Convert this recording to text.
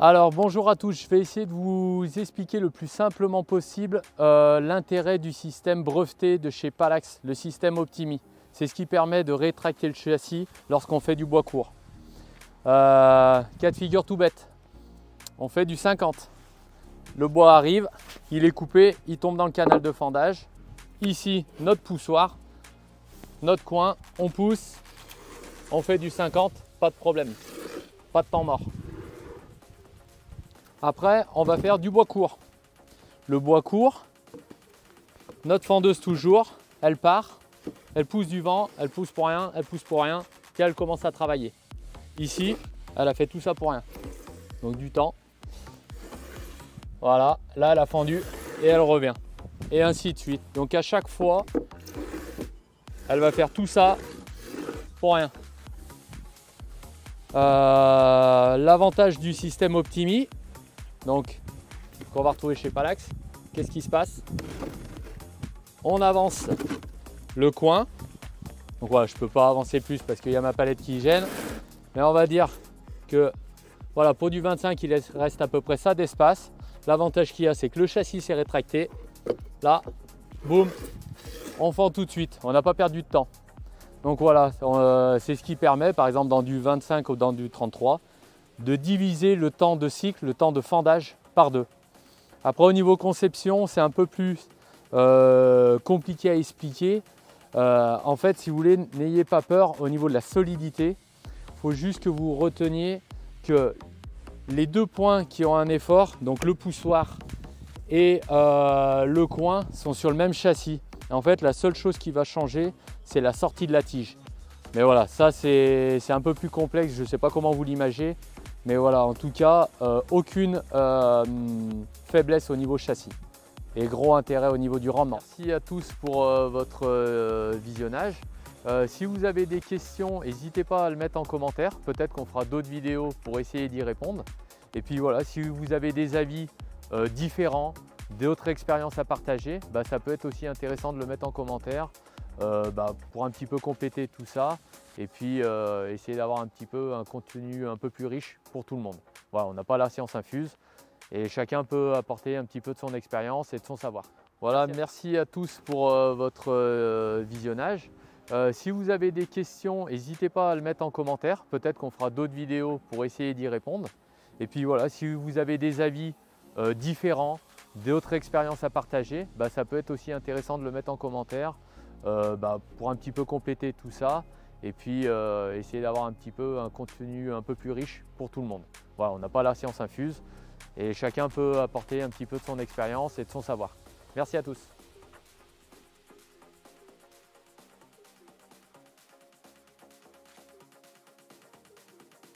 Alors bonjour à tous, je vais essayer de vous expliquer le plus simplement possible l'intérêt du système breveté de chez Palax, le système Optimi. C'est ce qui permet de rétracter le châssis lorsqu'on fait du bois court. Cas de figure tout bête, on fait du 50. Le bois arrive, il est coupé, il tombe dans le canal de fendage. Ici, notre poussoir, notre coin, on pousse, on fait du 50, pas de problème, pas de temps mort. Après, on va faire du bois court. Le bois court, notre fendeuse toujours, elle part, elle pousse du vent, elle pousse pour rien, elle pousse pour rien, puis elle commence à travailler. Ici, elle a fait tout ça pour rien. Donc du temps. Voilà, là elle a fendu et elle revient. Et ainsi de suite. Donc à chaque fois, elle va faire tout ça pour rien. L'avantage du système Optimi, donc qu'on va retrouver chez Palax, qu'est-ce qui se passe? On avance le coin. Donc voilà, je ne peux pas avancer plus parce qu'il y a ma palette qui gêne. Mais on va dire que voilà, pour du 25, il reste à peu près ça d'espace. L'avantage qu'il y a, c'est que le châssis s'est rétracté. Là, boum, on fend tout de suite. On n'a pas perdu de temps. Donc voilà, c'est ce qui permet, par exemple dans du 25 ou dans du 33, de diviser le temps de cycle, le temps de fendage par deux. Après au niveau conception, c'est un peu plus compliqué à expliquer. En fait, si vous voulez, n'ayez pas peur au niveau de la solidité. Il faut juste que vous reteniez que les deux points qui ont un effort, donc le poussoir et le coin, sont sur le même châssis. Et en fait, la seule chose qui va changer, c'est la sortie de la tige. Mais voilà, ça c'est un peu plus complexe, je ne sais pas comment vous l'imaginez. Mais voilà, en tout cas, aucune faiblesse au niveau châssis. Et gros intérêt au niveau du rendement. Merci à tous pour votre visionnage. Si vous avez des questions, n'hésitez pas à le mettre en commentaire. Peut-être qu'on fera d'autres vidéos pour essayer d'y répondre. Et puis voilà, si vous avez des avis différents, d'autres expériences à partager, ça peut être aussi intéressant de le mettre en commentaire pour un petit peu compléter tout ça. Et puis essayer d'avoir un petit peu un contenu un peu plus riche pour tout le monde. Voilà, on n'a pas la science infuse et chacun peut apporter un petit peu de son expérience et de son savoir. Voilà, merci à tous pour votre visionnage. Si vous avez des questions, n'hésitez pas à le mettre en commentaire. Peut-être qu'on fera d'autres vidéos pour essayer d'y répondre. Et puis voilà, si vous avez des avis différents, d'autres expériences à partager, ça peut être aussi intéressant de le mettre en commentaire pour un petit peu compléter tout ça. Et puis essayer d'avoir un petit peu un contenu un peu plus riche pour tout le monde. Voilà, on n'a pas la science infuse et chacun peut apporter un petit peu de son expérience et de son savoir. Merci à tous.